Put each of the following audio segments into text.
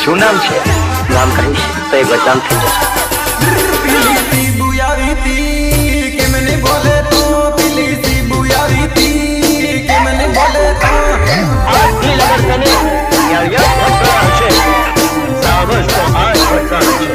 શું નામ છે? નામ કહીશ તો એ બદનામ થઈ જશે. આજથી લગન તને યાર ભટકાણ છે. સાવજ તો આજ ભટકાણ છે.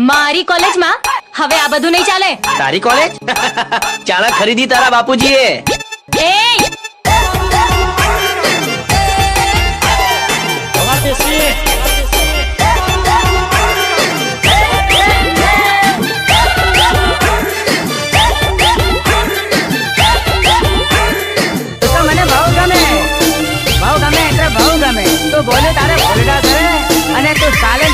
મારી કોલેજમાં હવે આ બધું નહીં ચાલે. તારી કોલેજ? ચાણા ખરીદી તારા બાપુજીએ. એ મને ભાવ ગમે એટલે ભાવ ગમે. તું બોલે તારે ભૂલડા કરે અને તું ચાલે